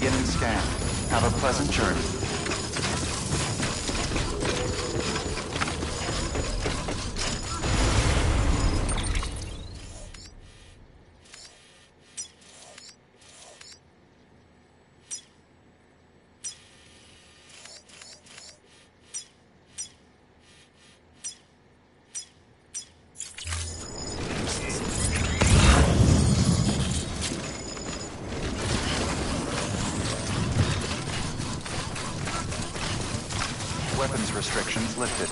beginning scan. Have a pleasant journey. Weapons restrictions lifted.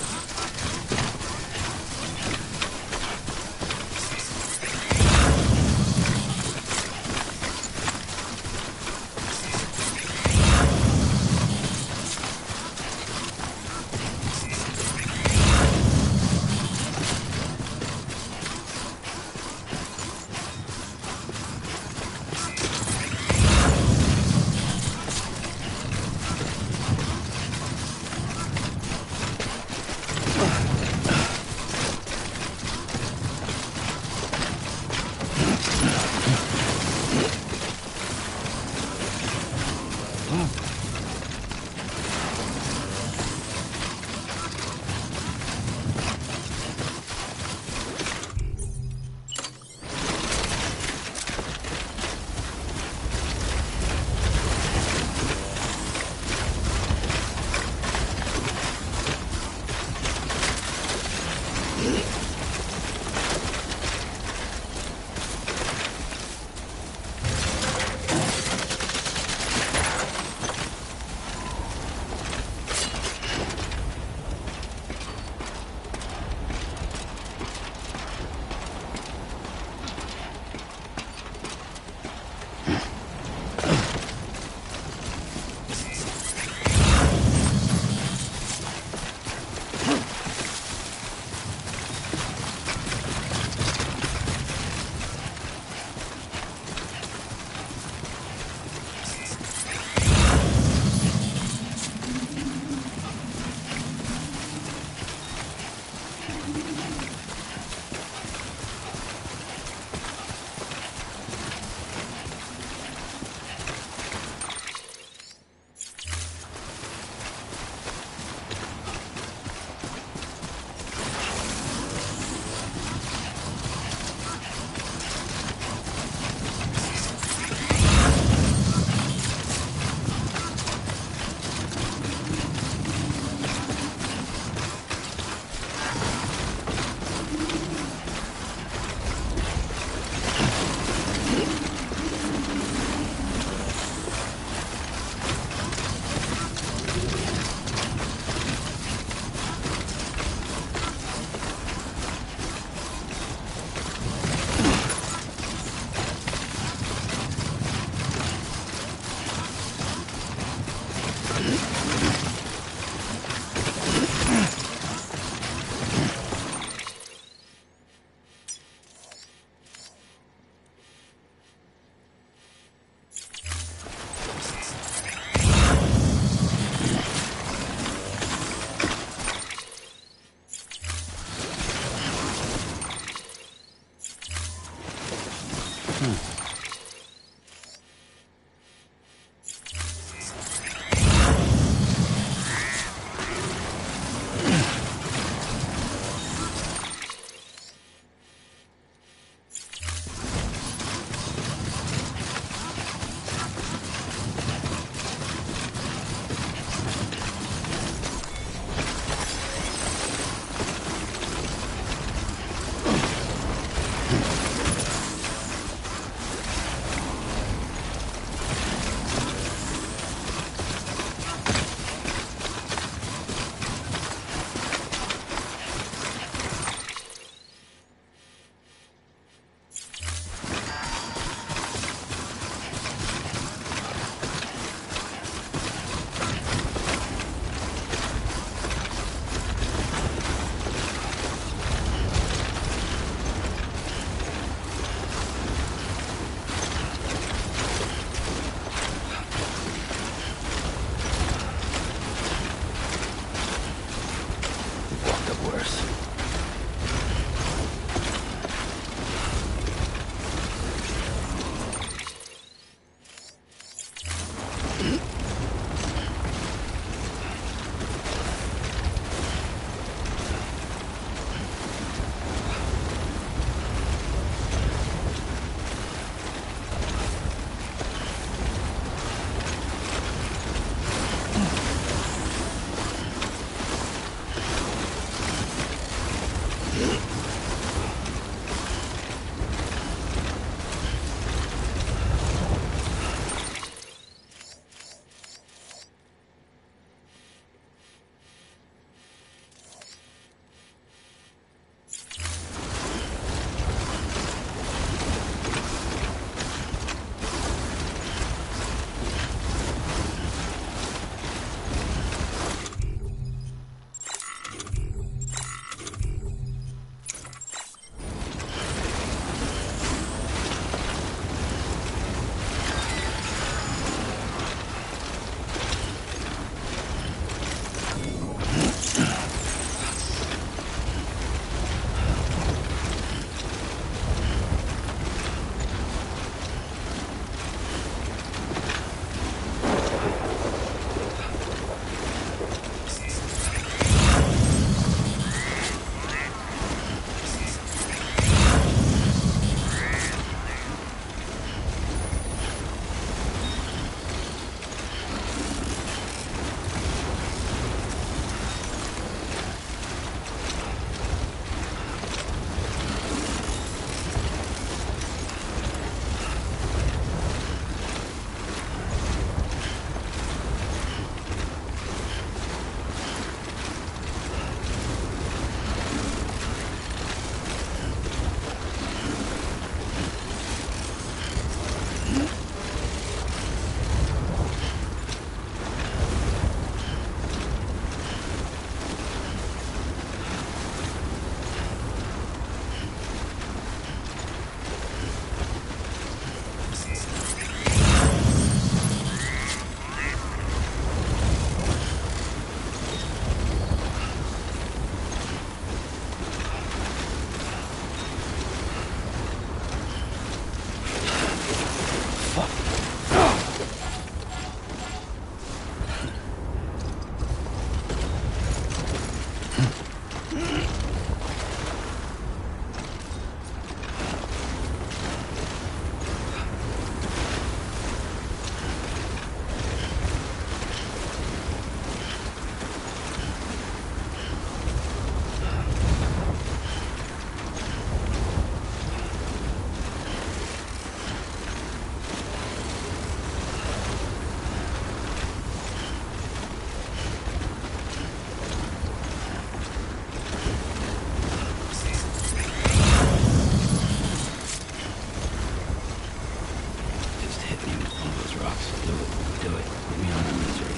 do it. Put me out of misery.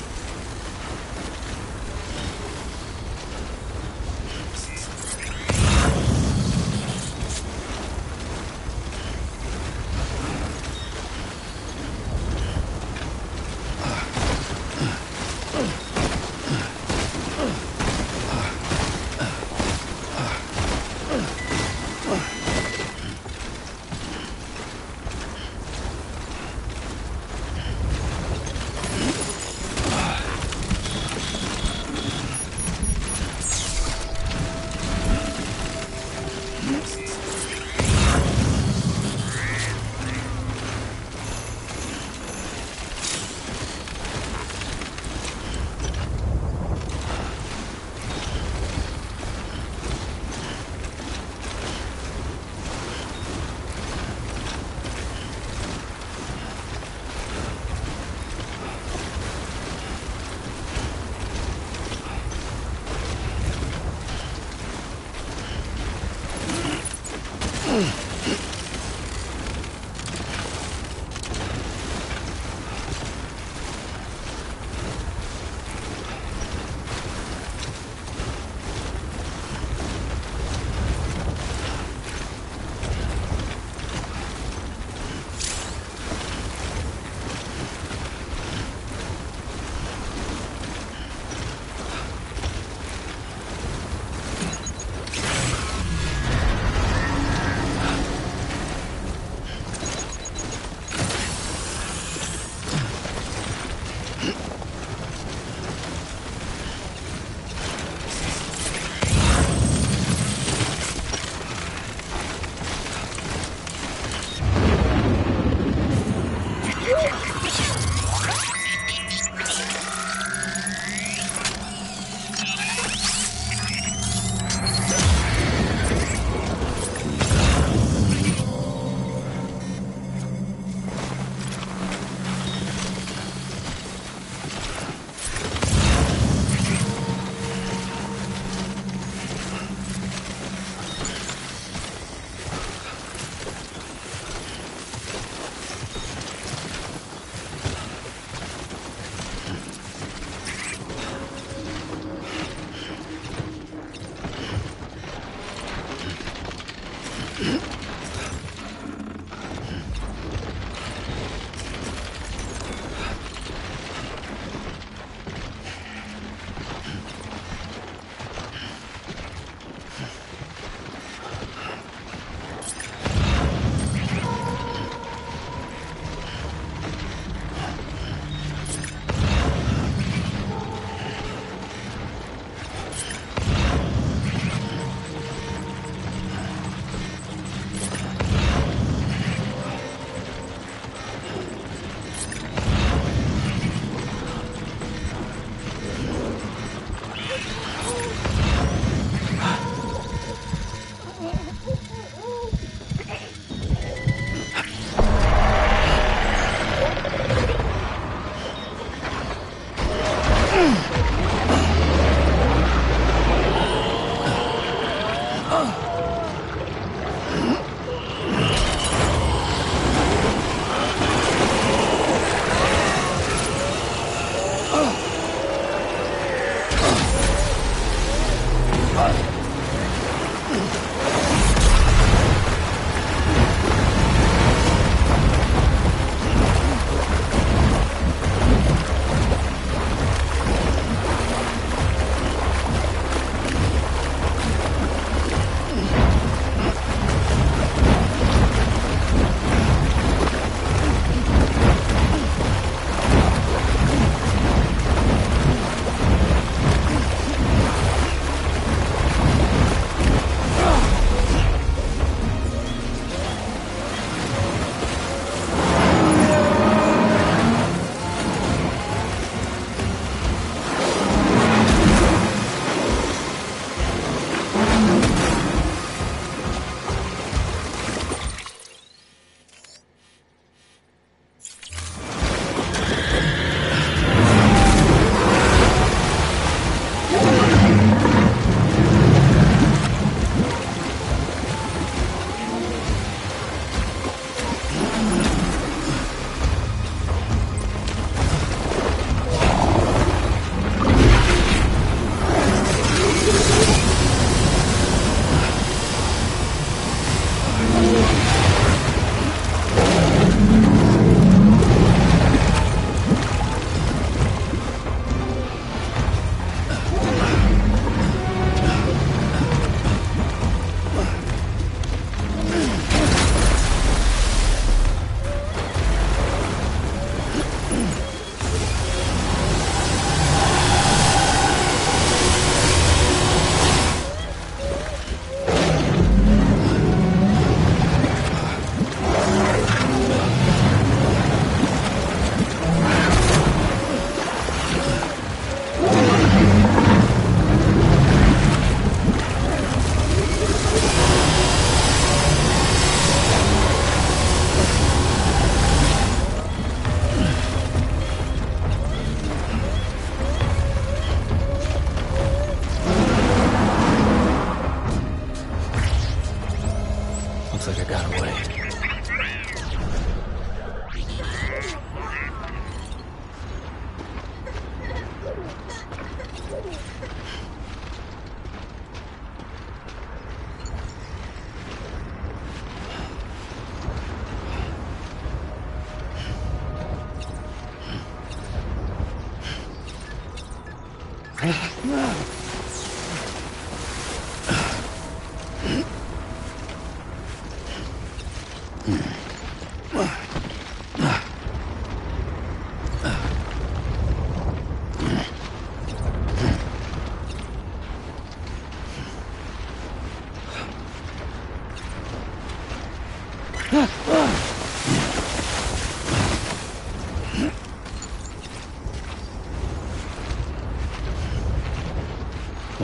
Come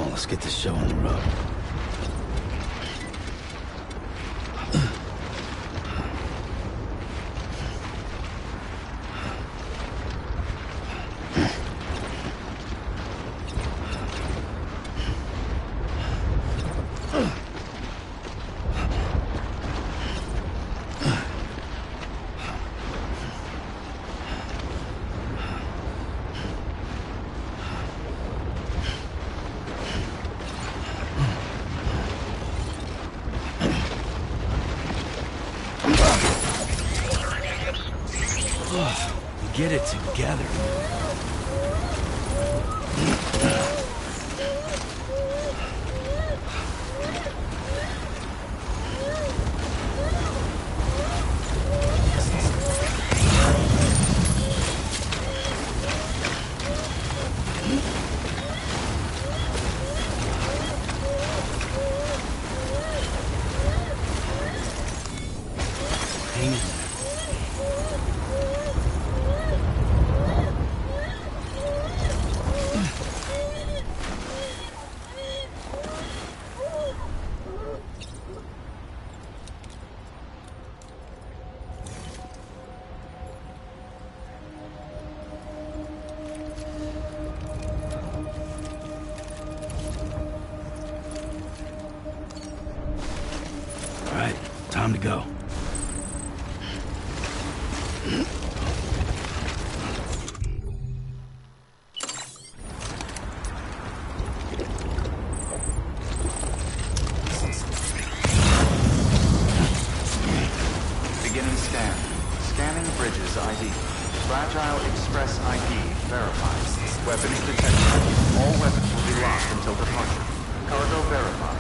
on, let's get this show on the road. Get it together. Hang in there. All right, time to go. Beginning scan. Scanning bridges ID. Fragile Express ID verified. Weapons detected. All weapons will be locked until departure. Cargo verified.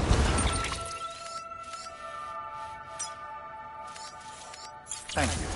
Thank you.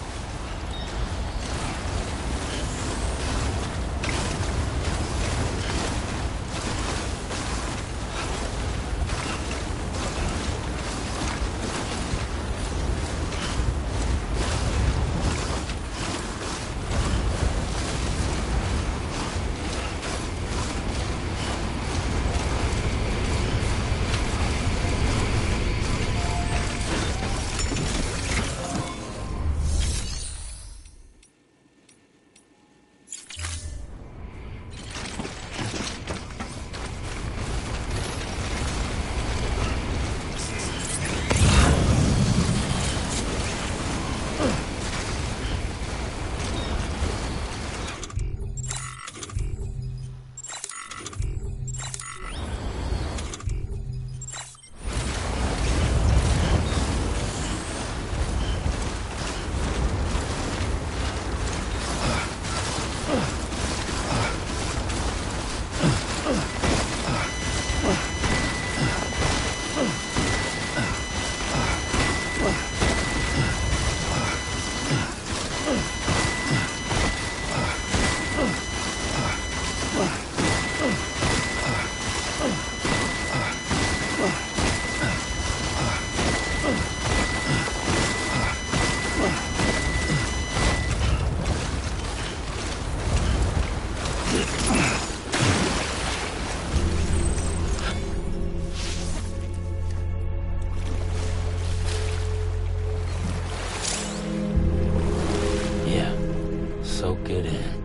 Soak it in.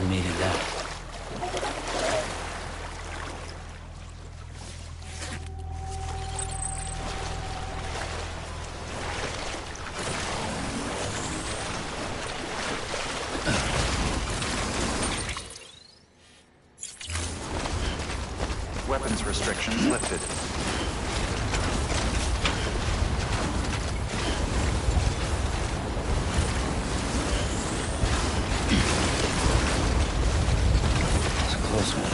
We needed that. Weapons restrictions lifted. It's a close one.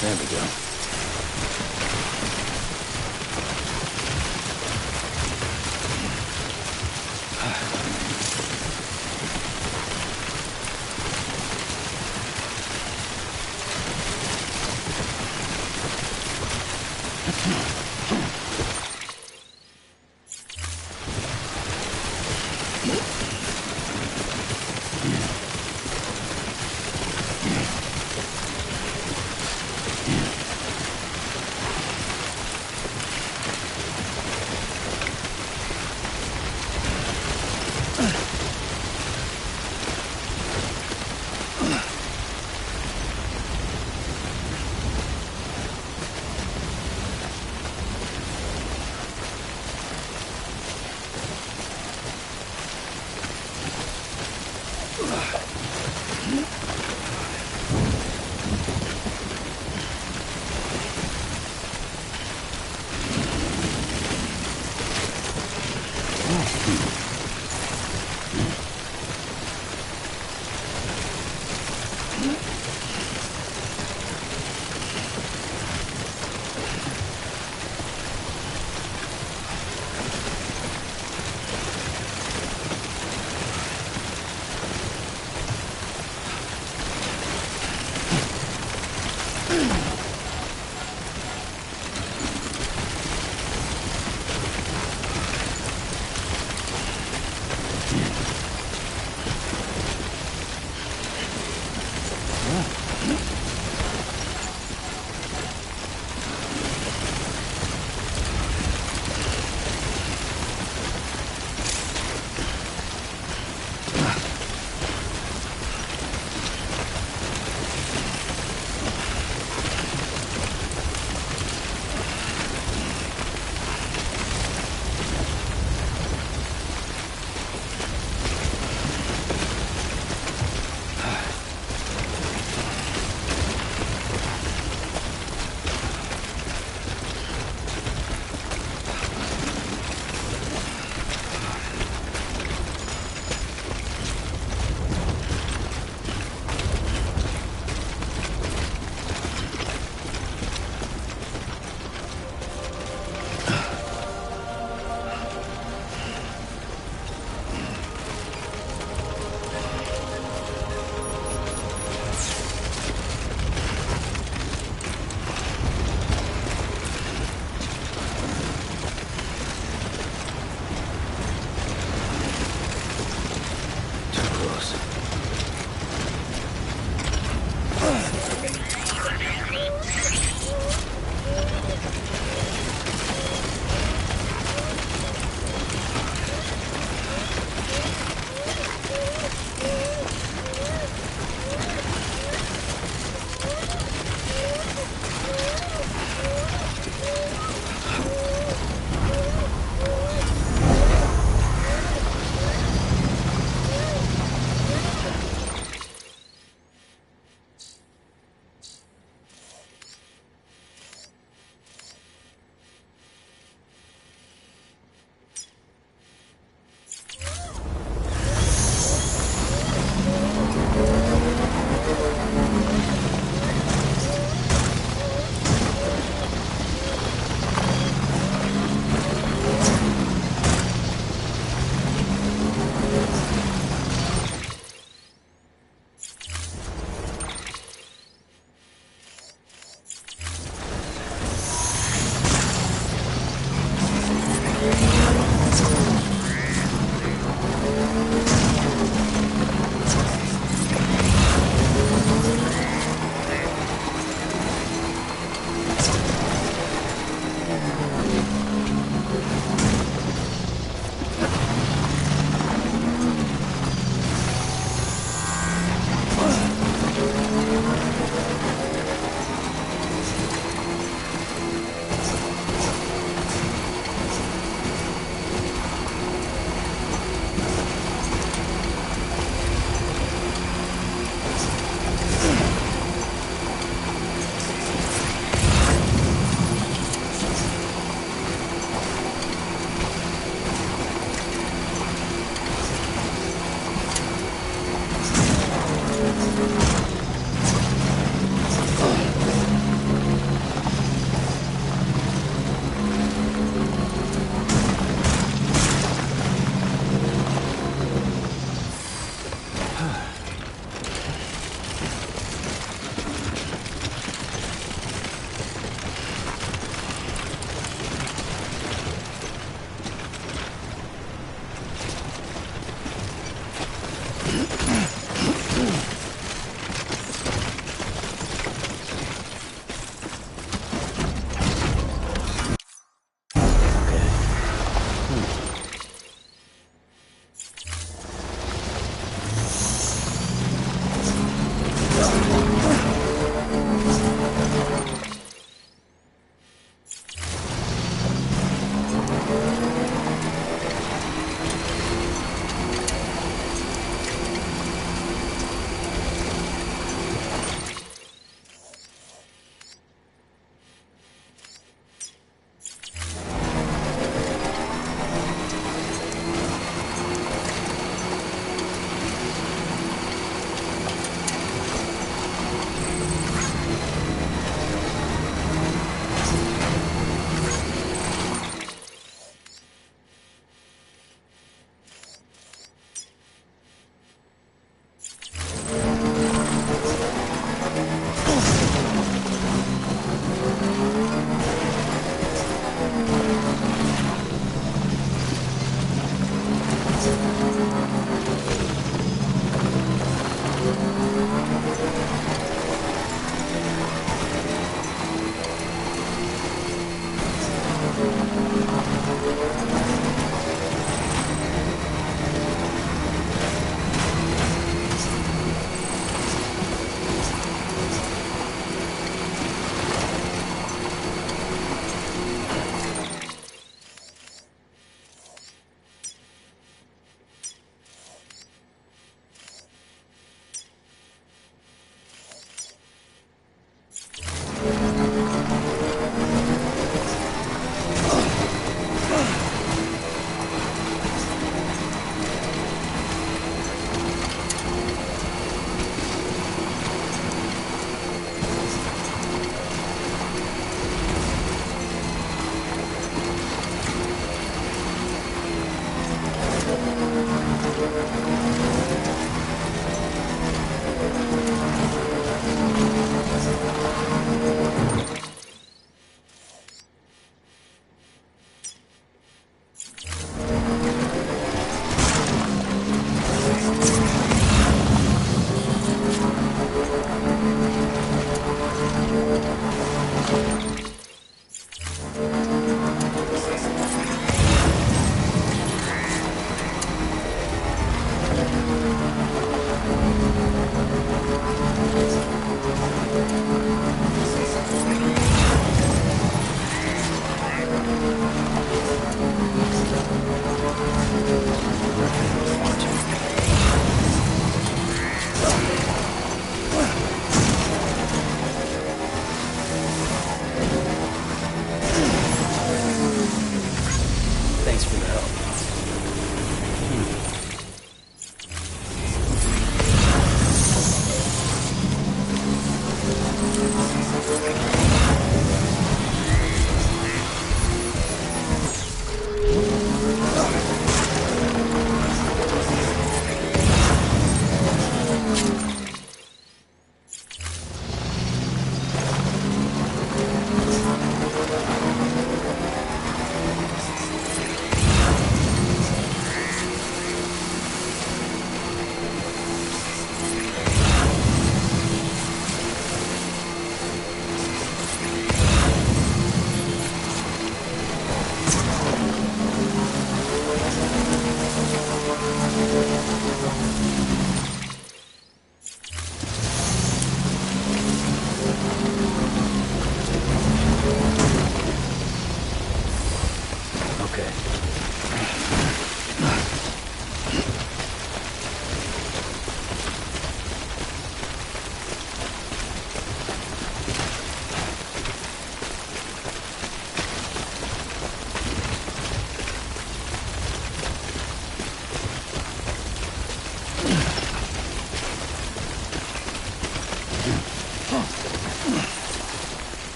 There we go.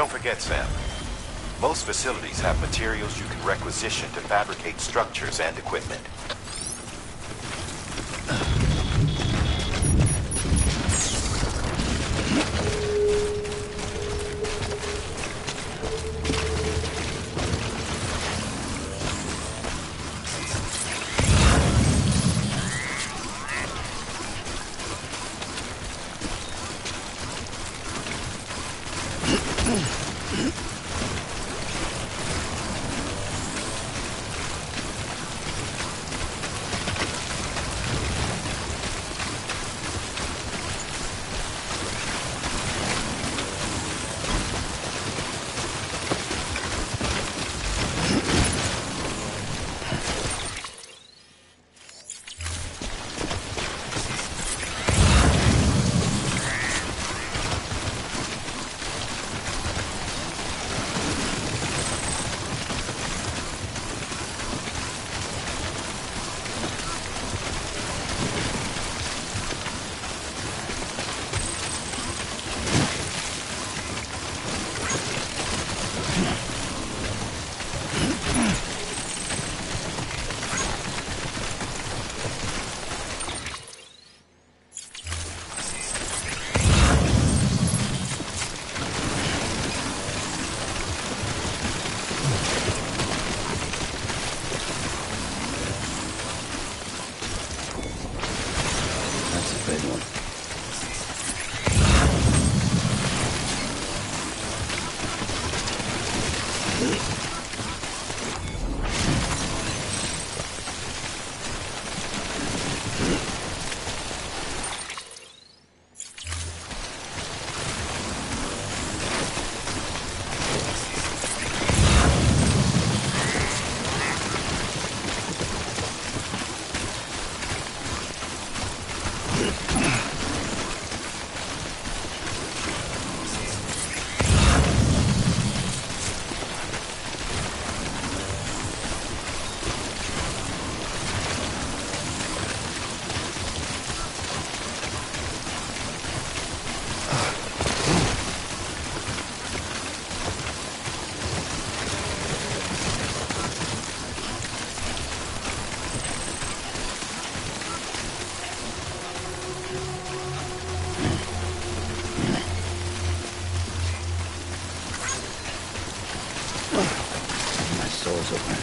Don't forget, Sam. Most facilities have materials you can requisition to fabricate structures and equipment. Soul's open.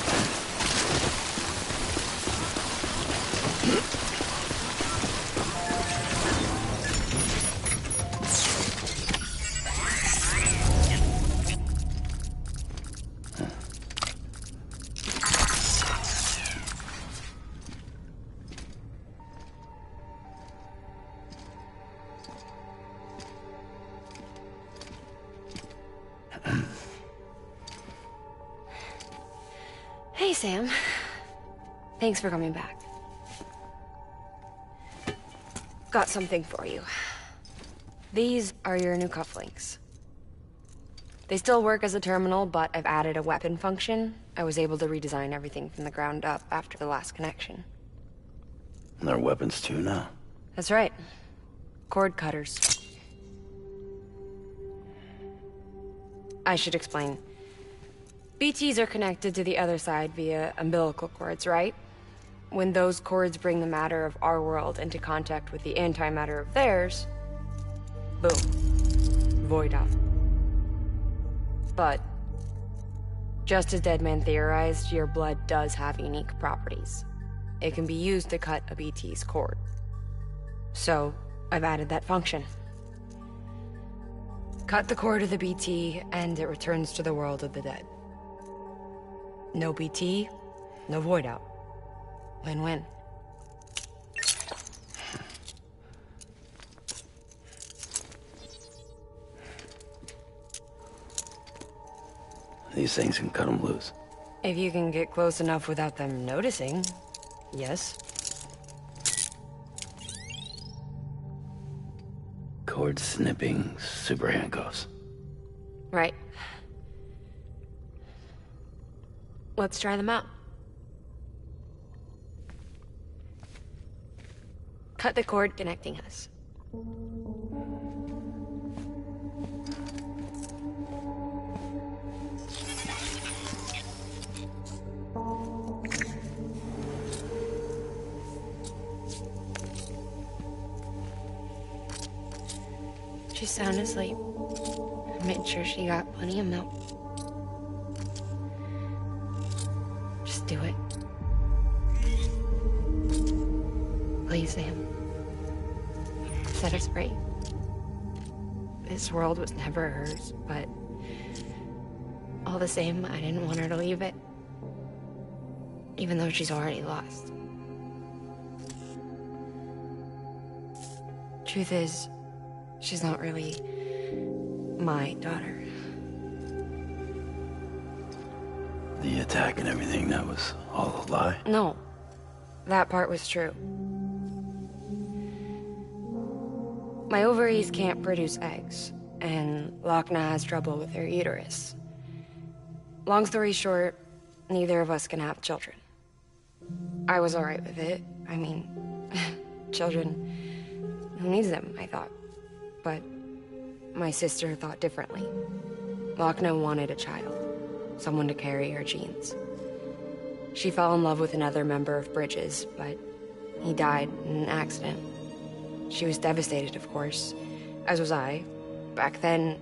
Hey, Sam. Thanks for coming back. Got something for you. These are your new cufflinks. They still work as a terminal, but I've added a weapon function. I was able to redesign everything from the ground up after the last connection. And they're weapons too now. That's right. Cord cutters. I should explain. BTs are connected to the other side via umbilical cords, right? When those cords bring the matter of our world into contact with the antimatter of theirs, boom. Void up. But, just as Deadman theorized, your blood does have unique properties. It can be used to cut a BT's cord. So, I've added that function. Cut the cord of the BT, and it returns to the world of the dead. No BT, no void out. Win-win. These things can cut them loose. If you can get close enough without them noticing, yes. Cord snipping super handcuffs. Right. Let's try them out. Cut the cord connecting us. She's sound asleep. I made sure she got plenty of milk. Just do it. Please, Sam. Set us free. This world was never hers, but all the same, I didn't want her to leave it. Even though she's already lost. Truth is, she's not really my daughter. The attack and everything, that was all a lie? No, that part was true. My ovaries can't produce eggs, and Lochna has trouble with her uterus. Long story short, neither of us can have children. I was alright with it. I mean, children, who needs them, I thought. But my sister thought differently. Lochna wanted a child, someone to carry her genes. She fell in love with another member of Bridges, but he died in an accident. She was devastated, of course, as was I. Back then,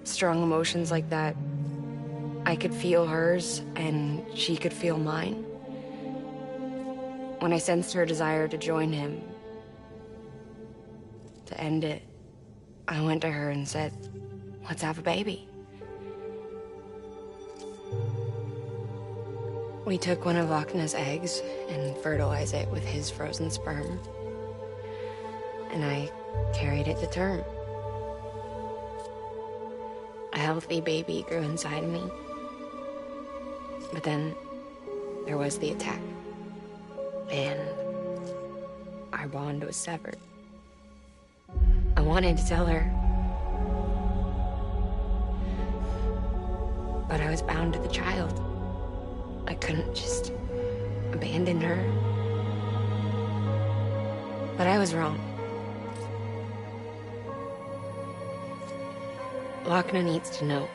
strong emotions like that, I could feel hers, and she could feel mine. When I sensed her desire to join him, to end it, I went to her and said, let's have a baby. We took one of Lochna's eggs and fertilized it with his frozen sperm. And I carried it to term. A healthy baby grew inside me. But then there was the attack. And our bond was severed. I wanted to tell her. But I was bound to the child. I couldn't just abandon her. But I was wrong. Lochna needs to know.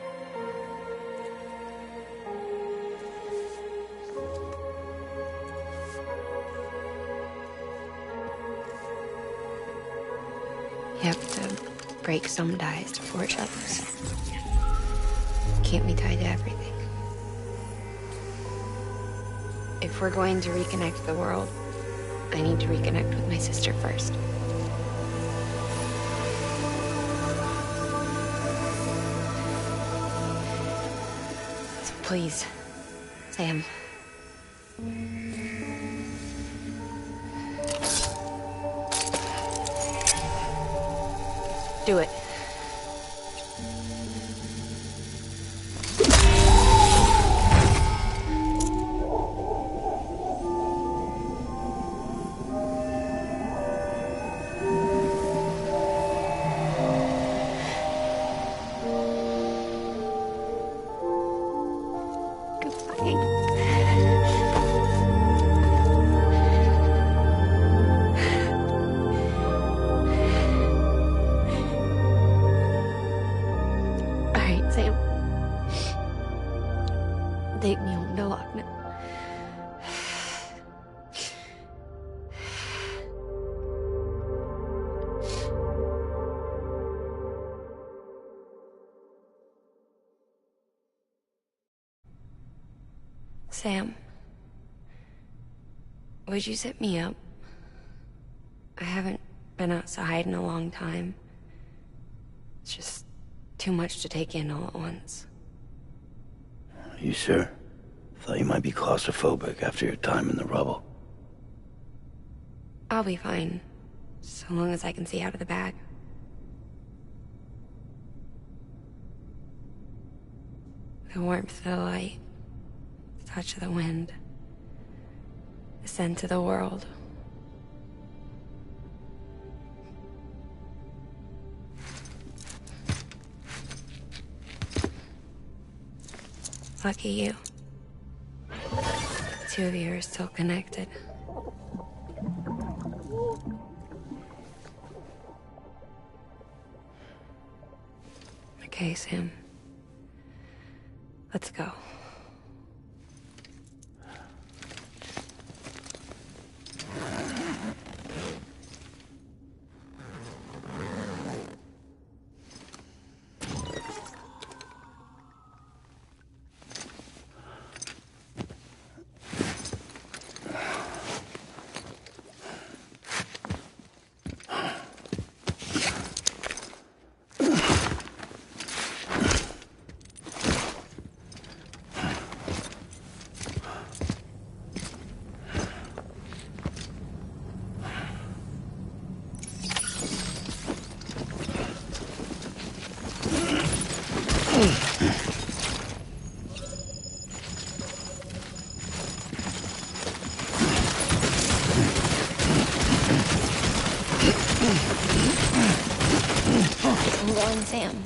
You have to break some ties to forge others. Can't be tied to everything. If we're going to reconnect the world, I need to reconnect with my sister first. So please, Sam. Do it. Take me home to Lochna. Sam, would you sit me up? I haven't been outside in a long time. It's just Too much to take in all at once. You sure? Thought you might be claustrophobic after your time in the rubble. I'll be fine, so long as I can see out of the bag. The warmth of the light, the touch of the wind, the scent of the world. Lucky you. The two of you are still connected. Okay, Sam. Let's go. I'm going, Sam.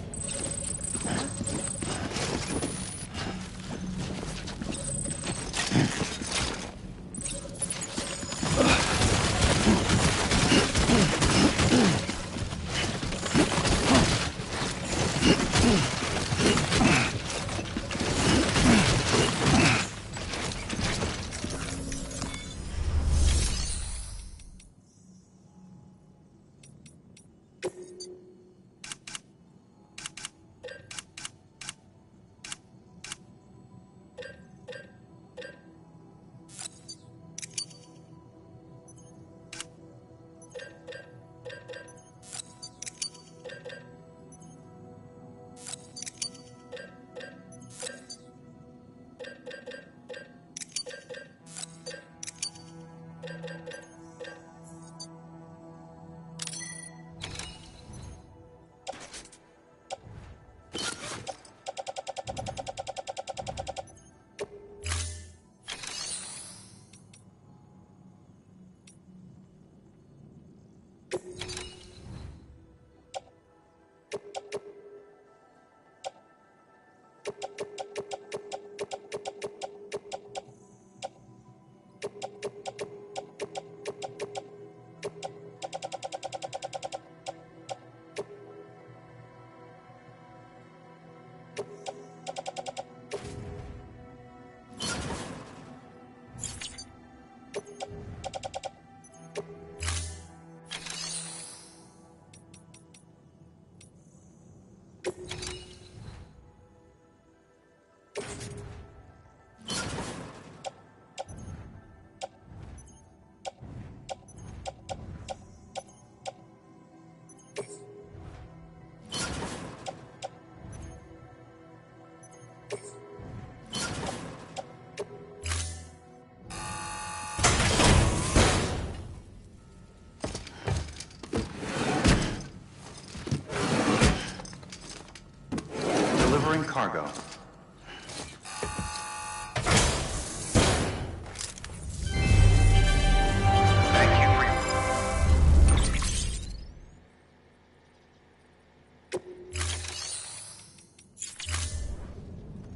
Cargo.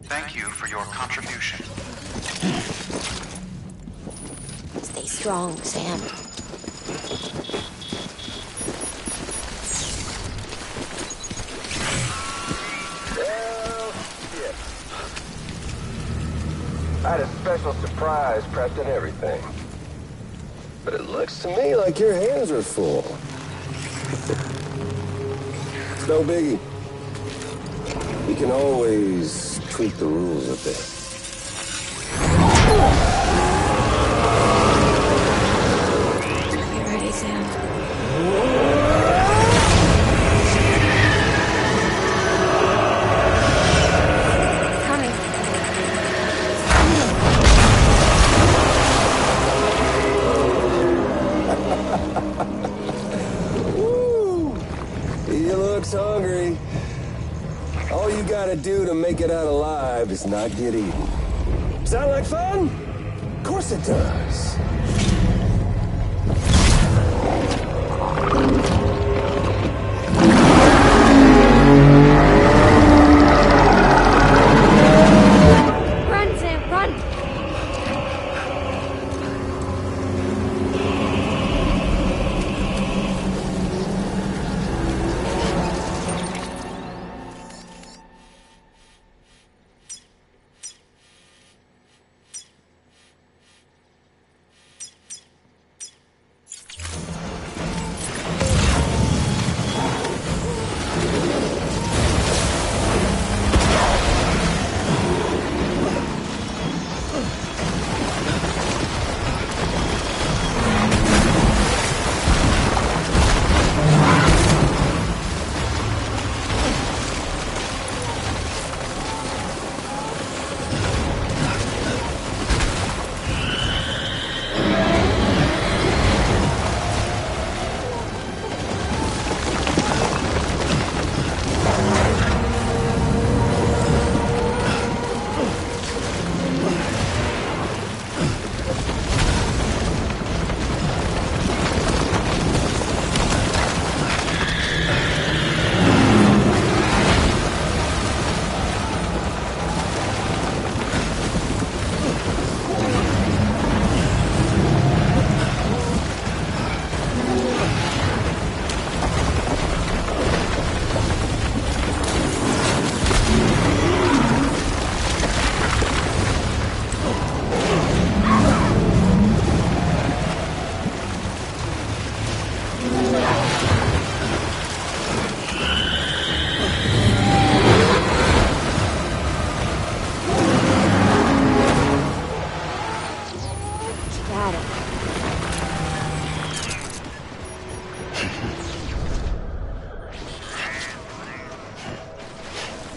Thank you for your contribution. Stay strong, Sam. I had a special surprise prepped and everything. But it looks to me like your hands are full. It's no biggie. You can always tweak the rules a bit. You ready, Sam? All you gotta do to make it out alive is not get eaten. Sound like fun? Of course it does. Run, Sam, run!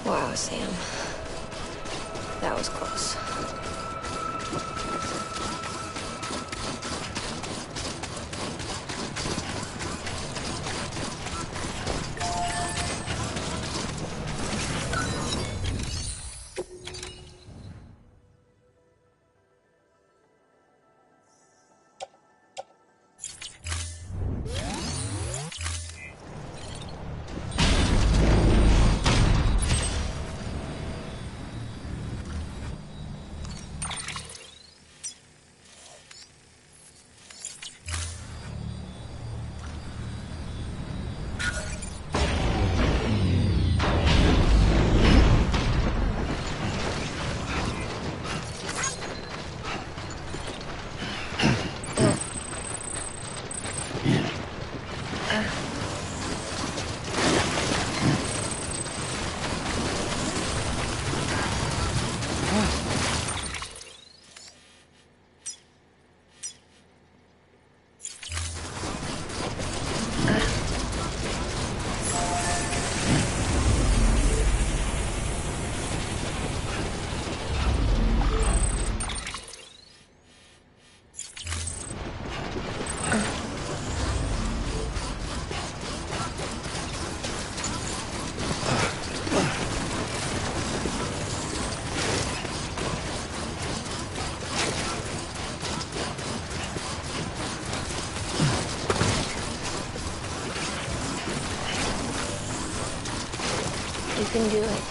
Wow, Sam. That was close. You can do it.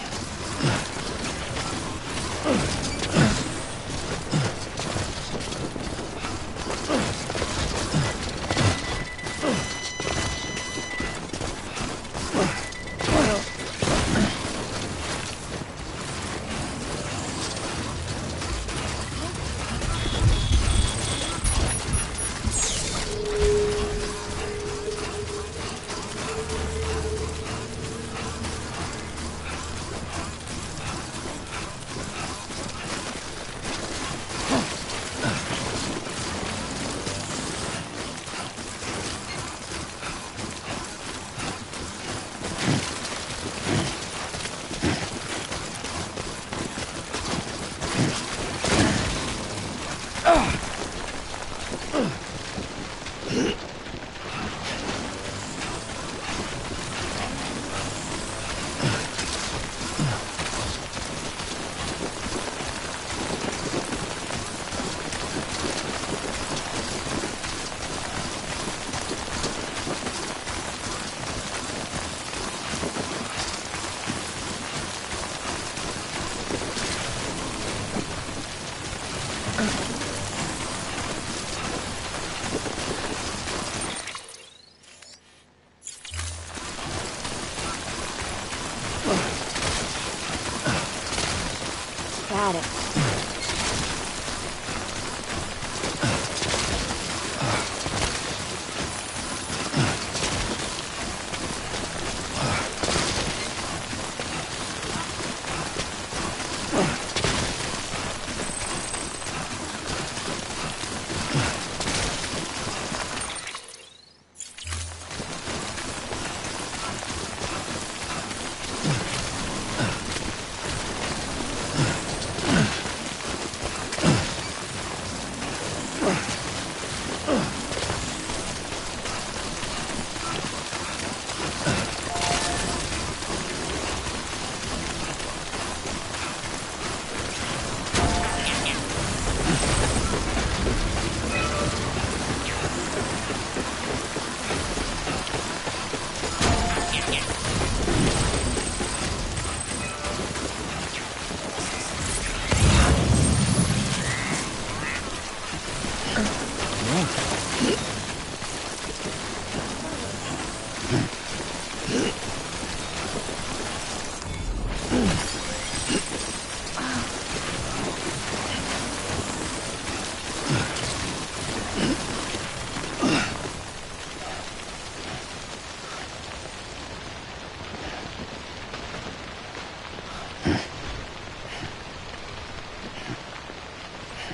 Got it.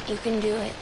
You can do it.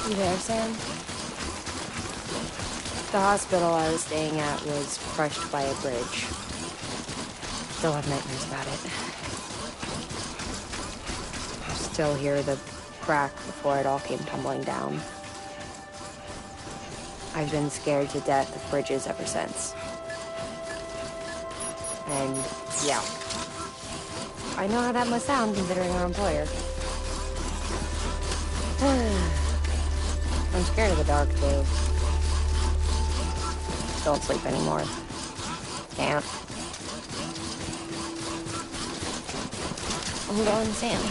You there, Sam? The hospital I was staying at was crushed by a bridge. Still have nightmares about it. Still hear the crack before it all came tumbling down. I've been scared to death of bridges ever since. And, yeah. I know how that must sound considering our employer. I'm scared of the dark, too. Don't sleep anymore. Can't. I'm going, Sam.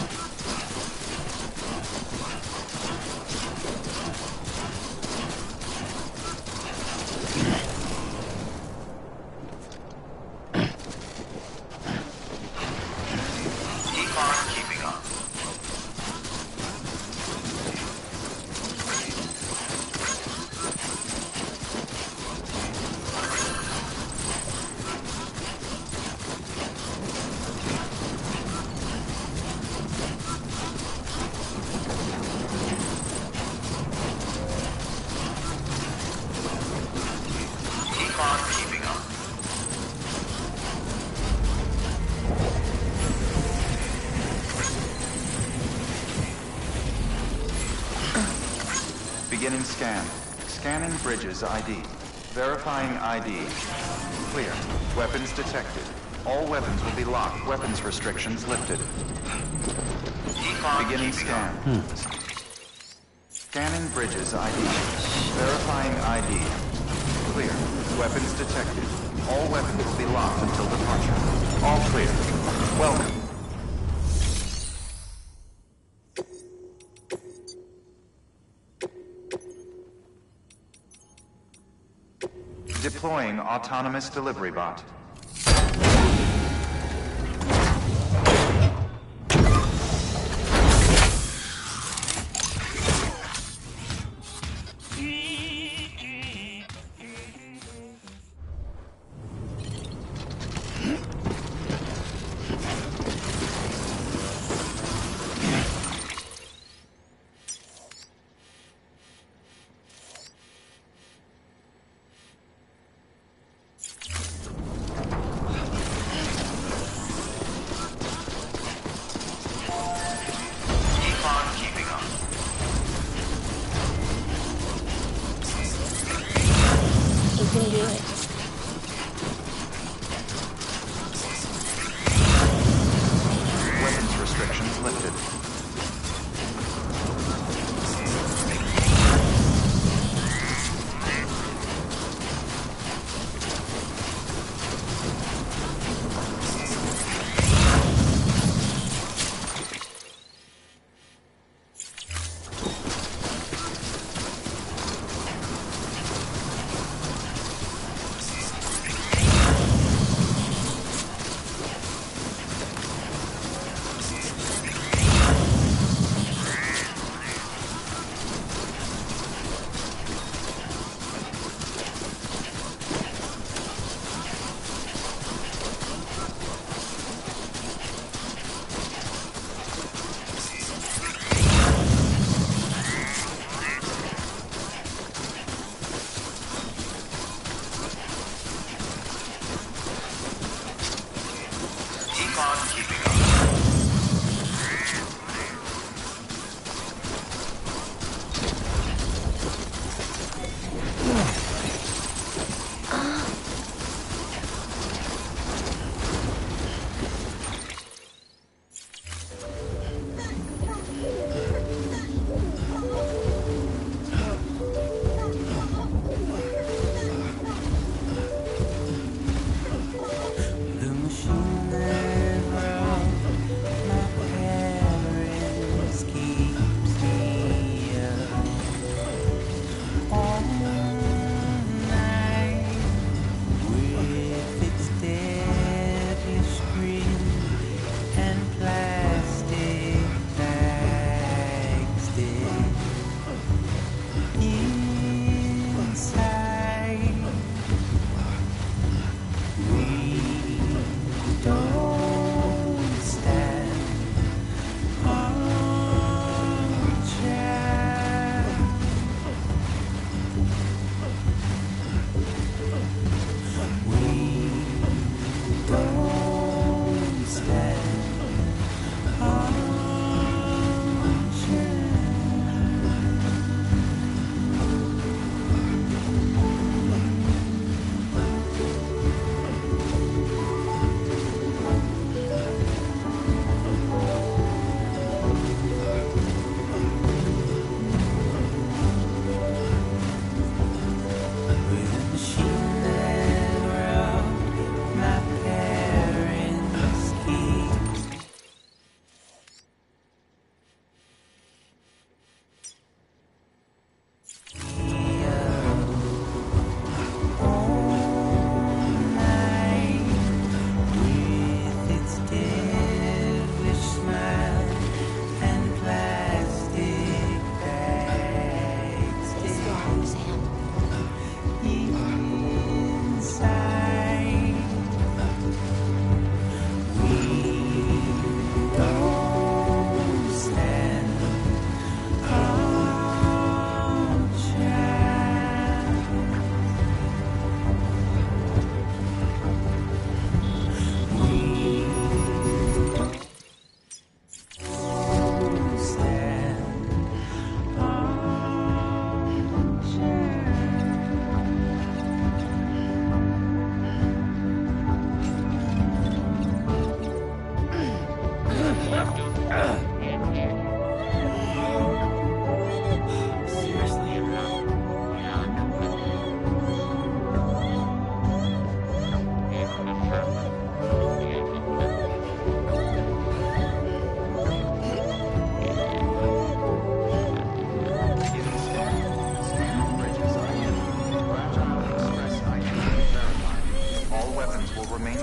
Keep on keeping on. Scan. Scanning bridges ID. Verifying ID. Clear. Weapons detected. All weapons will be locked. Weapons restrictions lifted. Beginning scan. Scanning bridges ID. Verifying ID. Clear. Weapons detected. All weapons will be locked until departure. All clear. Welcome. Deploying autonomous delivery bot.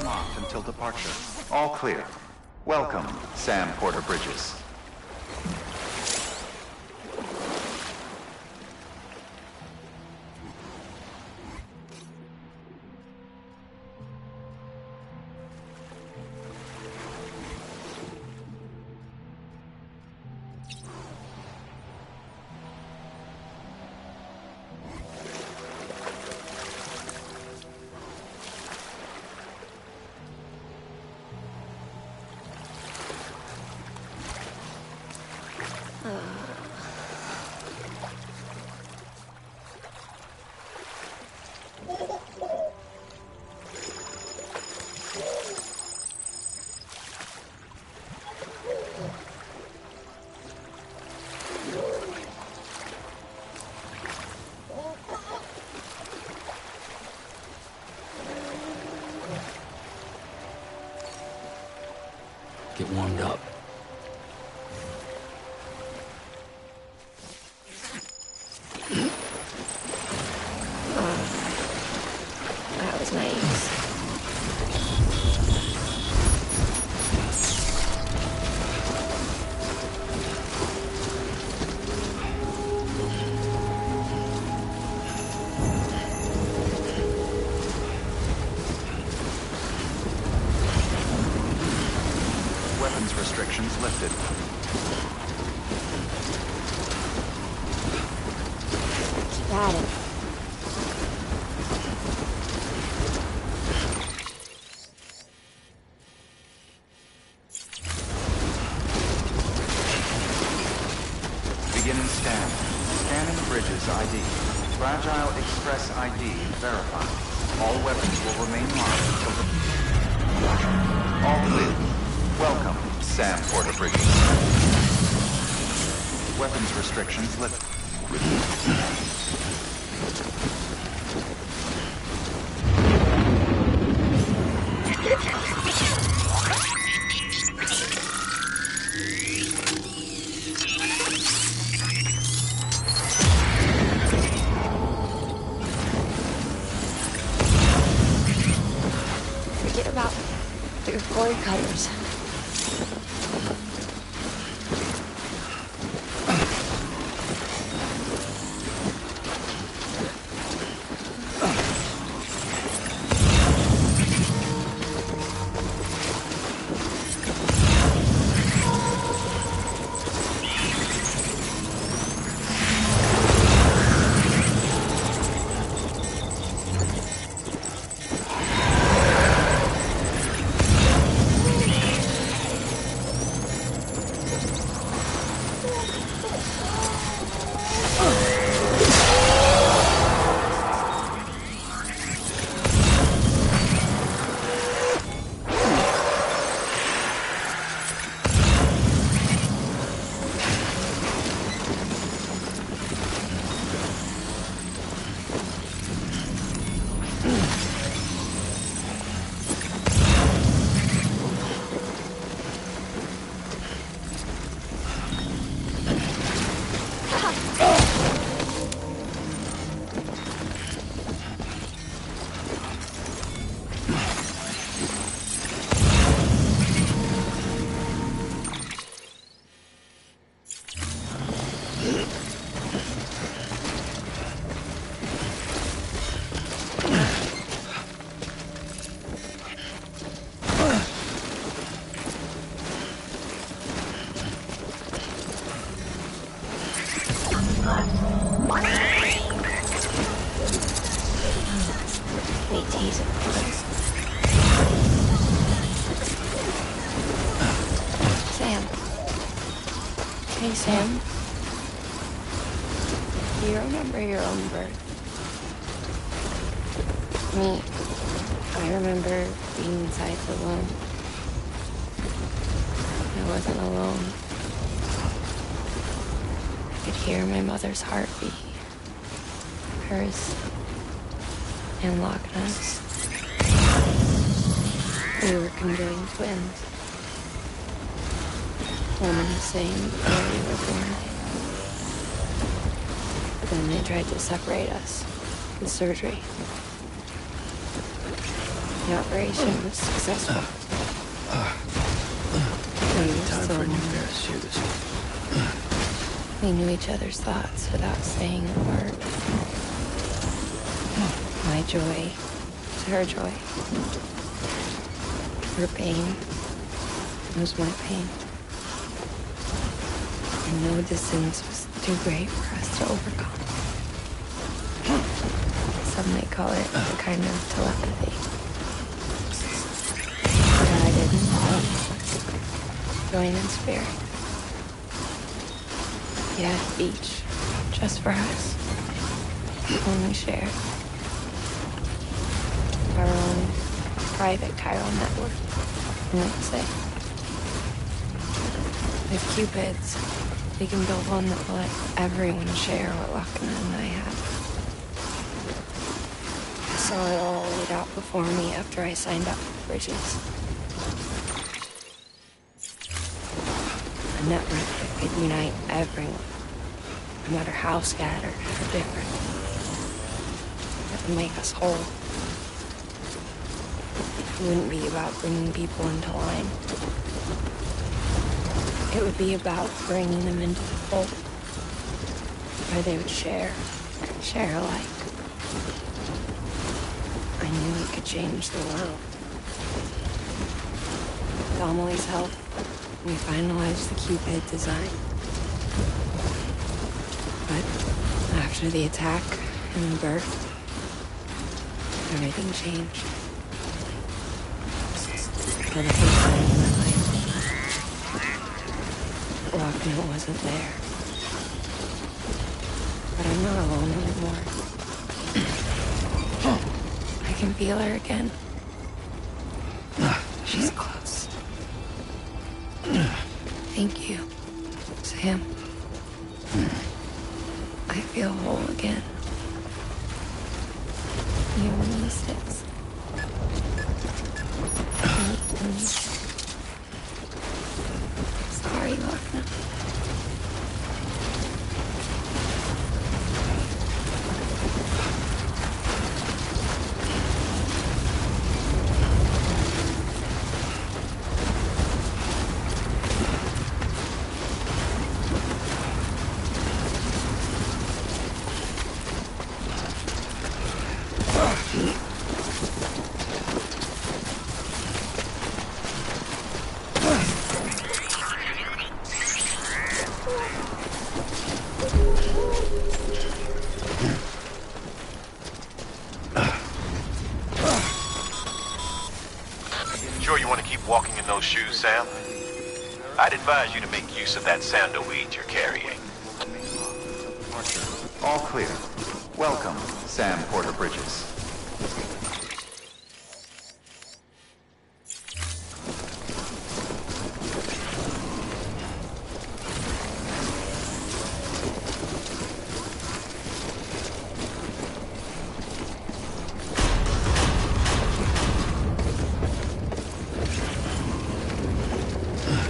locked until departure. All clear. Welcome, Sam Porter Bridges. Get warmed up. That was nice. Weapons restrictions lifted. Keep at it. Beginning scan. Scanning Bridges ID. Fragile Express ID verified. All weapons will remain locked until the... All clear. Welcome, Sam Porter Bridges. Weapons restrictions lifted. Forget about the cord cutters. Wait, tease it. Sam. Hey, Sam. Do you remember your own birth? Me. I remember being inside the womb. I wasn't alone. I could hear my mother's heartbeat. Hers. And Loch Ness. We were conjoined twins. One and the same before we were born. But then they tried to separate us with surgery. The operation was successful. Time for a new pair of shoes. We knew each other's thoughts without saying a word. My joy was her joy. Her pain was my pain. And no distance was too great for us to overcome. Some may call it a kind of telepathy. But I didn't. Join in spirit. Yet each, just for us, only shared our own private chiral network, let's say. With Cupids, we can build one that will let everyone share what Lochner and I have. I saw it all laid out before me after I signed up for Bridges. A network that could unite everyone, no matter how scattered or different. That would make us whole. It wouldn't be about bringing people into line. It would be about bringing them into the fold, where they would share alike. I knew it could change the world. With Amelie's help, we finalized the Cupid design. But after the attack and the birth, everything changed. For the first time in my life, Lochner wasn't there. But I'm not alone anymore. I can feel her again. She's close. Thank you, Sam. I feel whole again. You and me, Six. Sorry, Lochner. Sure you want to keep walking in those shoes, Sam? I'd advise you to make use of that sandalweed you're carrying. All clear. Welcome, Sam Porter Bridges.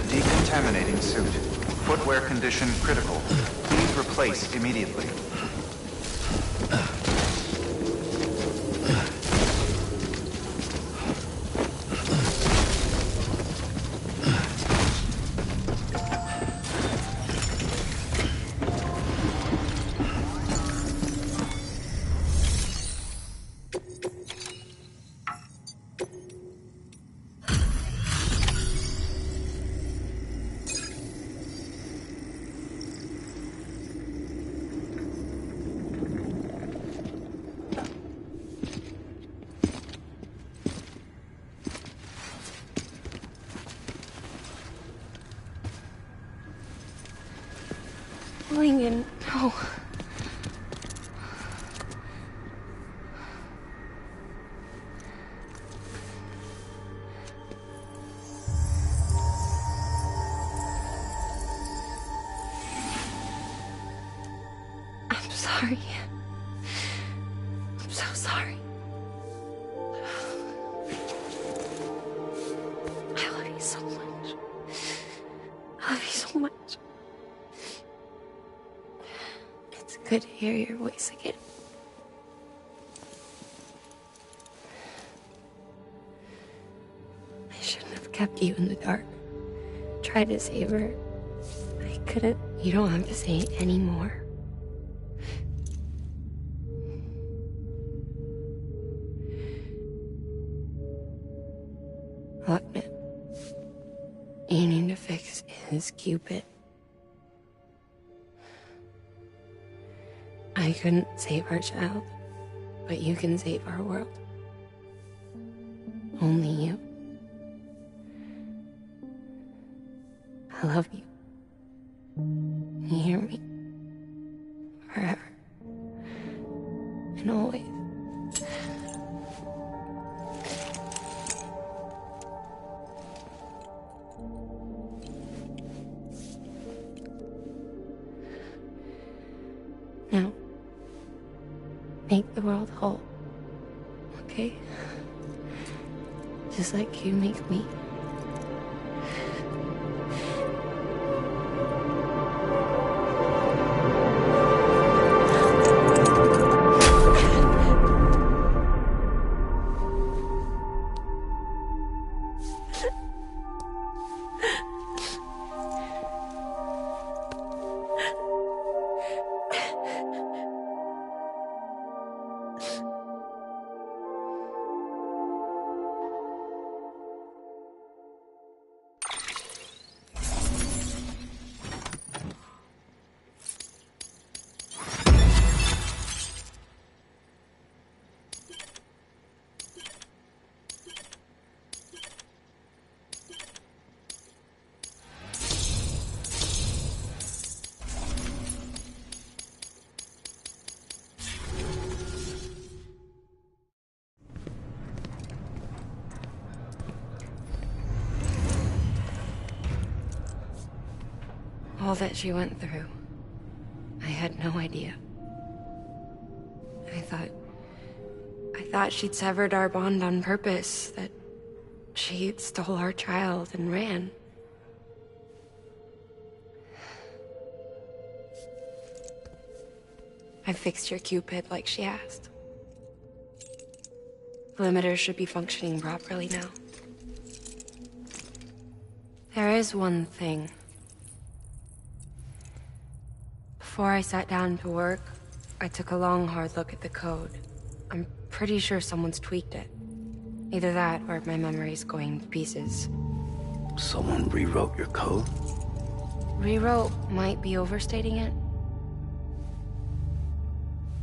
Decontaminating suit. Footwear condition critical. Please replace immediately. Lingen, no. I'm sorry. I'm so sorry. I love you so much. I love you so much. It's good to hear your voice again. shouldn't have kept you in the dark. Tried to save her. I couldn't. You don't have to say it anymore. Look, man. You need to fix his Cupid. I couldn't save our child, but you can save our world. Only you. I love you. You hear me? Forever. And always. Now, make the world whole, okay? Just like you make me. All that she went through, I had no idea. I thought she'd severed our bond on purpose, that she stole our child and ran. I fixed your Cupid like she asked. The limiter should be functioning properly now. There is one thing. Before I sat down to work, I took a long, hard look at the code. I'm pretty sure someone's tweaked it. Either that, or my memory's going to pieces. Someone rewrote your code? Rewrote might be overstating it.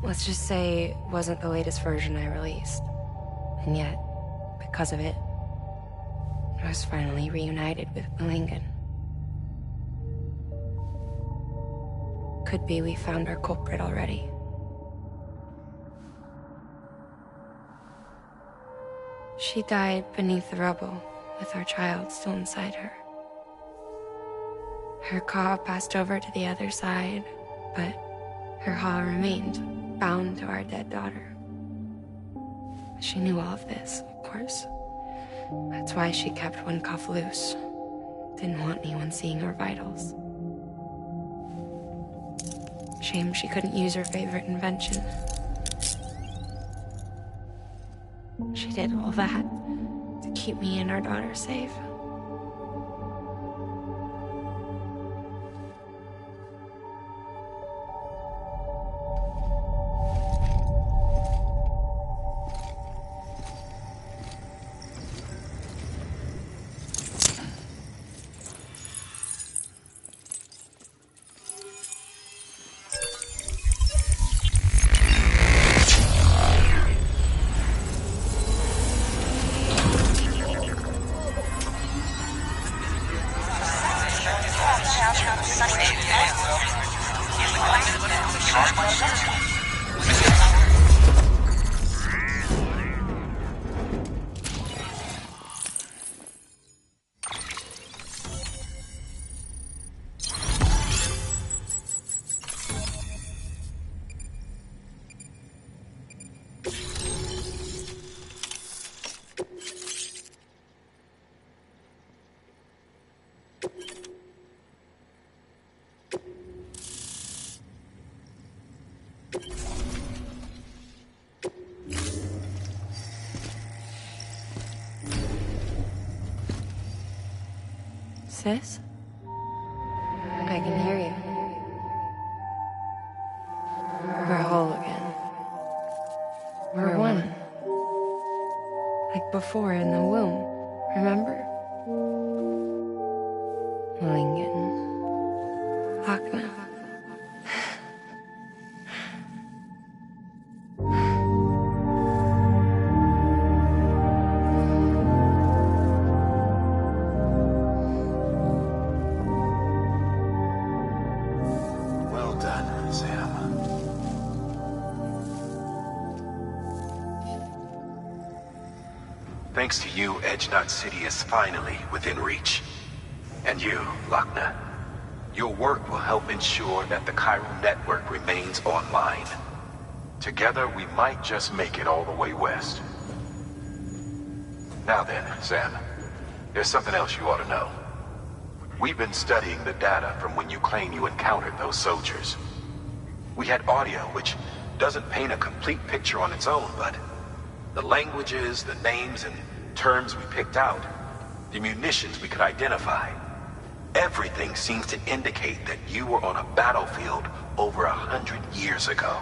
Let's just say it wasn't the latest version I released. And yet, because of it, I was finally reunited with Malingan. Could be we found our culprit already. She died beneath the rubble, with our child still inside her. Her Ka passed over to the other side, but her Ha remained, bound to our dead daughter. She knew all of this, of course. That's why she kept one cuff loose. Didn't want anyone seeing her vitals. Shame she couldn't use her favorite invention. She did all that to keep me and our daughter safe. Sis? I can hear you. We're whole again. We're one. Like before in the womb, remember? Lingen. Akna. Well done, Sam. Thanks to you, Edgenut City is finally within reach. And you, Lochner. Your work will help ensure that the chiral network remains online. Together, we might just make it all the way west. Now then, Sam, there's something else you ought to know. We've been studying the data from when you claim you encountered those soldiers. We had audio, which doesn't paint a complete picture on its own, but the languages, the names, and terms we picked out, the munitions we could identify, everything seems to indicate that you were on a battlefield over 100 years ago.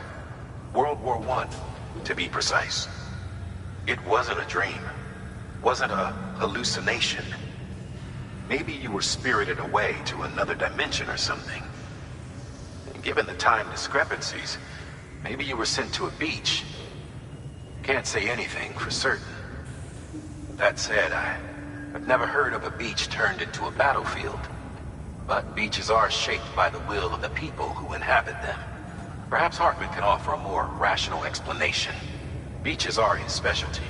World War I, to be precise. It wasn't a dream. Wasn't a hallucination. Maybe you were spirited away to another dimension or something. And given the time discrepancies, maybe you were sent to a beach. Can't say anything for certain. That said, I've never heard of a beach turned into a battlefield. But beaches are shaped by the will of the people who inhabit them. Perhaps Hartman can offer a more rational explanation. Beaches are his specialty.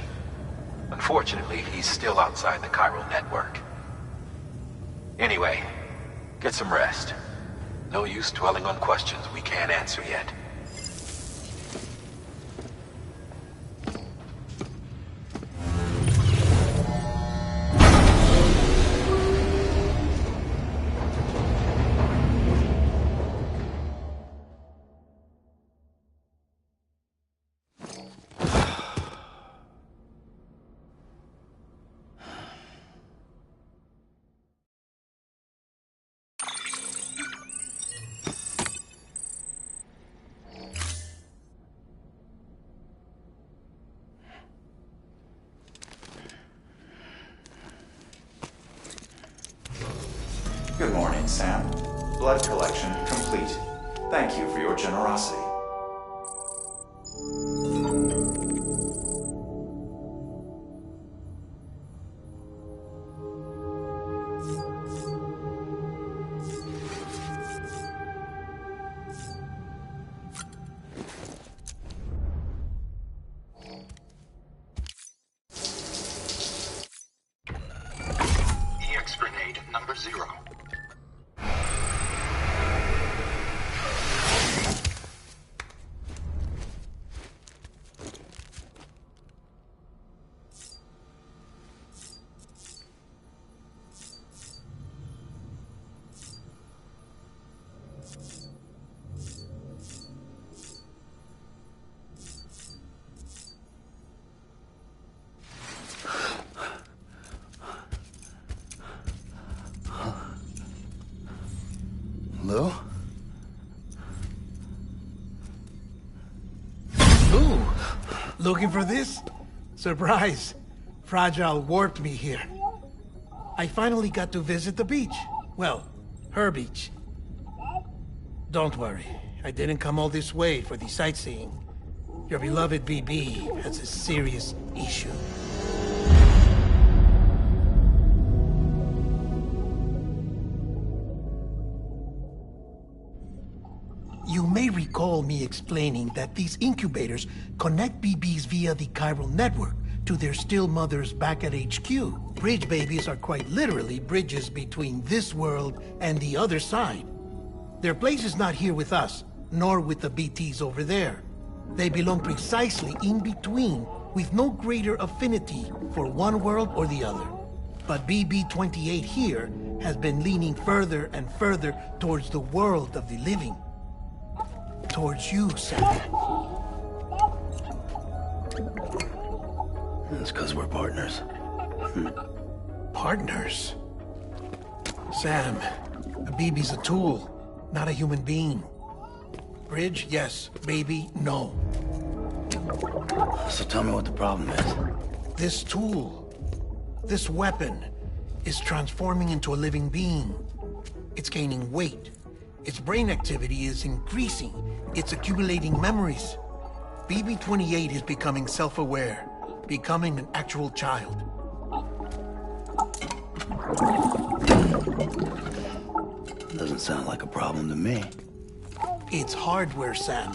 Unfortunately, he's still outside the chiral network. Anyway, get some rest. No use dwelling on questions we can't answer yet. Good morning, Sam. Blood collection complete. Thank you for your generosity. EX grenade number 0. Hello? Ooh, looking for this? Surprise. Fragile warped me here. I finally got to visit the beach. Well, her beach. Don't worry, I didn't come all this way for the sightseeing. Your beloved BB has a serious issue. You may recall me explaining that these incubators connect BBs via the chiral network to their still mothers back at HQ. Bridge babies are quite literally bridges between this world and the other side. Their place is not here with us, nor with the BTs over there. They belong precisely in between, with no greater affinity for one world or the other. But BB-28 here has been leaning further and further towards the world of the living. Towards you, Sam. It's because we're partners. Partners? Sam, a BB's a tool, not a human being. Bridge, yes. Baby, no. So tell me what the problem is. This tool, this weapon, is transforming into a living being. It's gaining weight. Its brain activity is increasing. It's accumulating memories. BB-28 is becoming self-aware, becoming an actual child. Doesn't sound like a problem to me. It's hardware, Sam.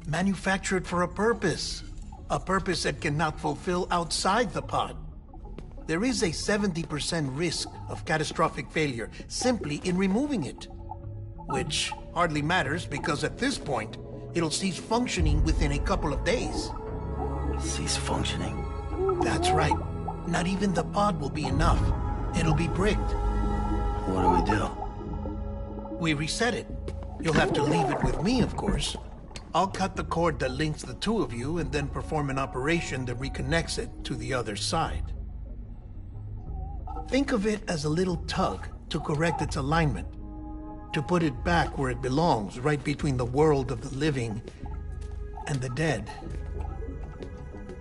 Manufactured for a purpose. A purpose it cannot fulfill outside the pod. There is a 70% risk of catastrophic failure simply in removing it. Which hardly matters because at this point, it'll cease functioning within a couple of days. Cease functioning? That's right. Not even the pod will be enough. It'll be bricked. What do we do? We reset it. You'll have to leave it with me, of course. I'll cut the cord that links the two of you and then perform an operation that reconnects it to the other side. Think of it as a little tug to correct its alignment, to put it back where it belongs, right between the world of the living and the dead.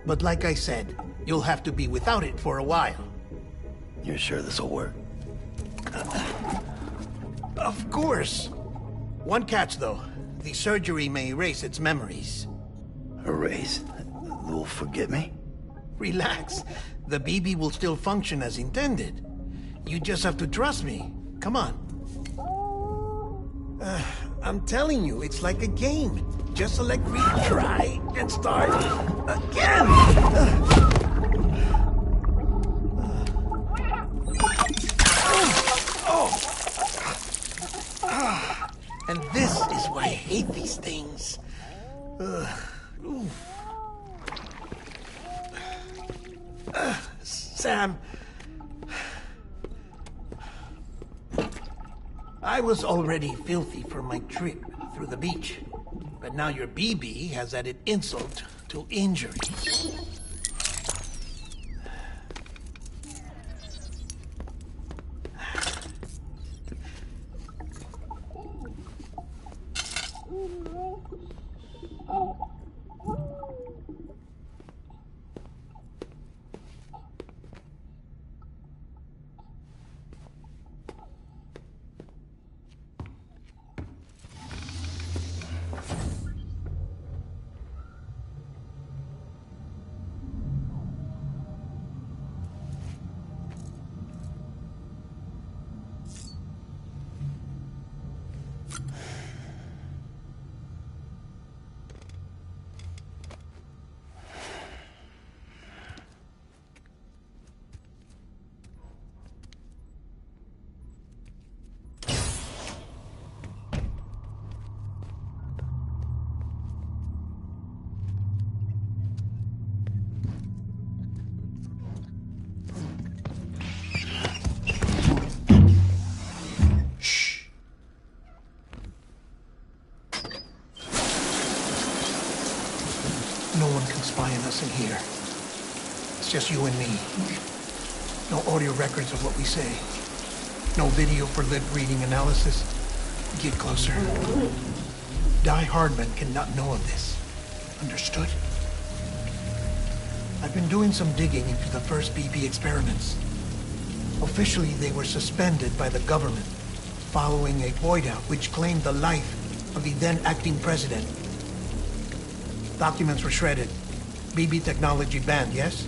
But like I said, you'll have to be without it for a while. You're sure this'll work? Of course. One catch, though. The surgery may erase its memories. Erase? They'll forget me? Relax. The BB will still function as intended. You just have to trust me. Come on. I'm telling you, it's like a game. Just select retry and start again. And this is why I hate these things. Sam, I was already filthy for my trip through the beach, but now your BB has added insult to injury. No one can spy on us in here. It's just you and me. No audio records of what we say. No video for lip-reading analysis. Get closer. Die Hardman cannot know of this. Understood? I've been doing some digging into the first BB experiments. Officially, they were suspended by the government following a void-out which claimed the life of the then-acting president. Documents were shredded. BB technology banned, yes?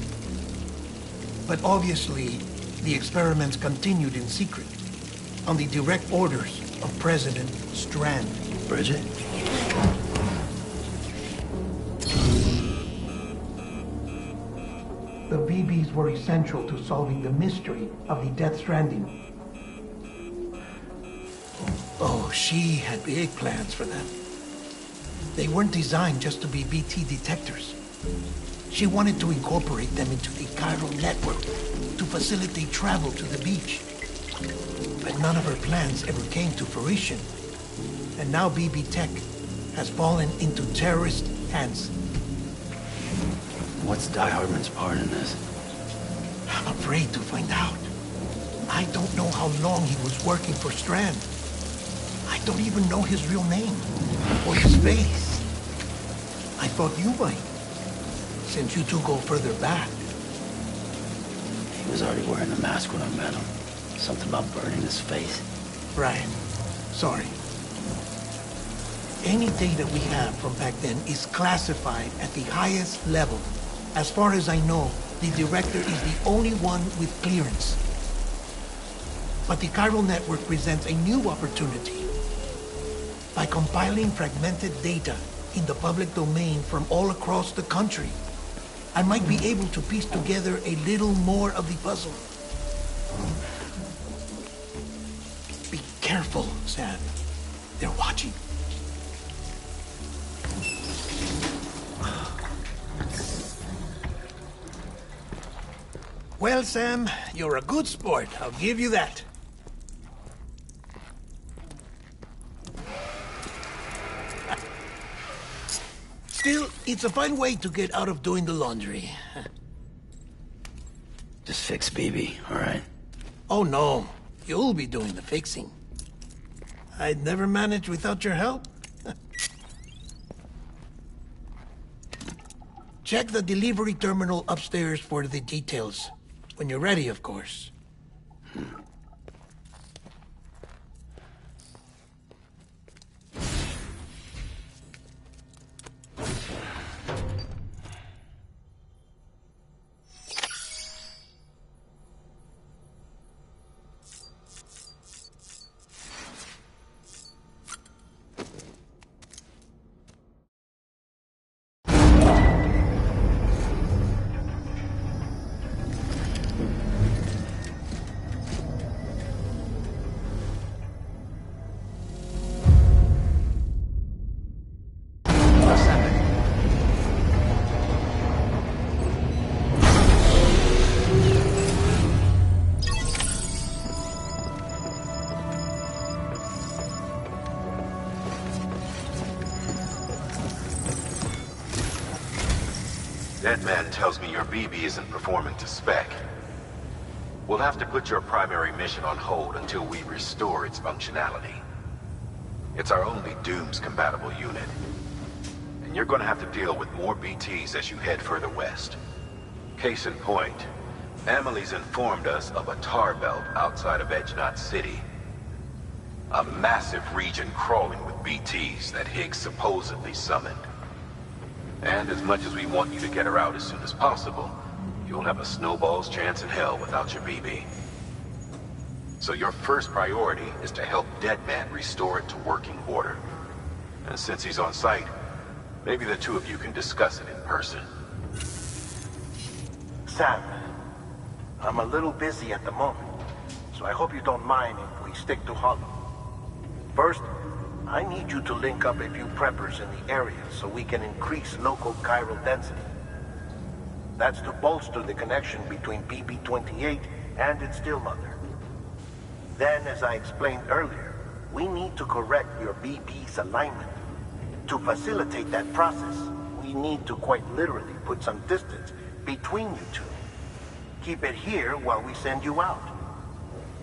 But obviously, the experiments continued in secret, on the direct orders of President Strand. Bridget? The BBs were essential to solving the mystery of the Deathstranding. Oh, she had big plans for them. They weren't designed just to be BT detectors. She wanted to incorporate them into the chiral network to facilitate travel to the beach. But none of her plans ever came to fruition. And now BB Tech has fallen into terrorist hands. What's Die Hardman's part in this? I'm afraid to find out. I don't know how long he was working for Strand. I don't even know his real name, or his face. I thought you might, since you two go further back. He was already wearing the mask when I met him. Something about burning his face. Right. Sorry. Any data we have from back then is classified at the highest level. As far as I know, the director is the only one with clearance. But the chiral network presents a new opportunity. By compiling fragmented data in the public domain from all across the country, I might be able to piece together a little more of the puzzle. Be careful, Sam. They're watching. Well, Sam, you're a good sport. I'll give you that. Still, it's a fine way to get out of doing the laundry. Just fix BB, all right? Oh, no. You'll be doing the fixing. I'd never manage without your help. Check the delivery terminal upstairs for the details. When you're ready, of course. That man tells me your BB isn't performing to spec. We'll have to put your primary mission on hold until we restore its functionality. It's our only Dooms-compatible unit. And you're gonna have to deal with more BTs as you head further west. Case in point, Amelie's informed us of a tar belt outside of Edgenot City. A massive region crawling with BTs that Higgs supposedly summoned. And as much as we want you to get her out as soon as possible, you'll have a snowball's chance in hell without your BB. So your first priority is to help Deadman restore it to working order. And since he's on site, maybe the two of you can discuss it in person. Sam, I'm a little busy at the moment, so I hope you don't mind if we stick to Hollow. First, I need you to link up a few preppers in the area so we can increase local chiral density. That's to bolster the connection between BB-28 and its stillmother. Then, as I explained earlier, we need to correct your BB's alignment. To facilitate that process, we need to quite literally put some distance between you two. Keep it here while we send you out.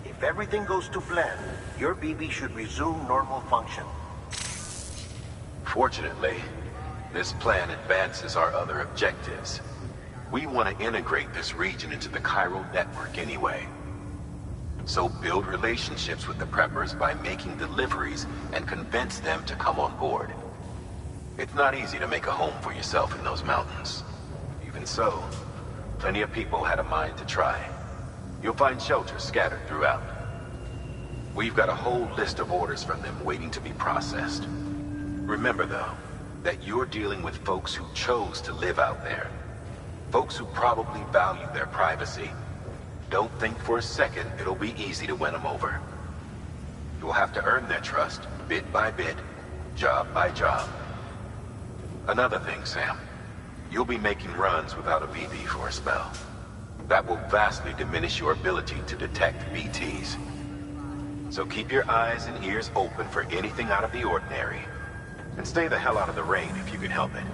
If everything goes to plan, your BB should resume normal function. Fortunately, this plan advances our other objectives. We want to integrate this region into the chiral network anyway. So build relationships with the preppers by making deliveries and convince them to come on board. It's not easy to make a home for yourself in those mountains. Even so, plenty of people had a mind to try. You'll find shelters scattered throughout. We've got a whole list of orders from them waiting to be processed. Remember, though, that you're dealing with folks who chose to live out there. Folks who probably value their privacy. Don't think for a second it'll be easy to win them over. You'll have to earn their trust, bit by bit, job by job. Another thing, Sam. You'll be making runs without a BB for a spell. That will vastly diminish your ability to detect BTs. So keep your eyes and ears open for anything out of the ordinary. And stay the hell out of the rain if you can help it.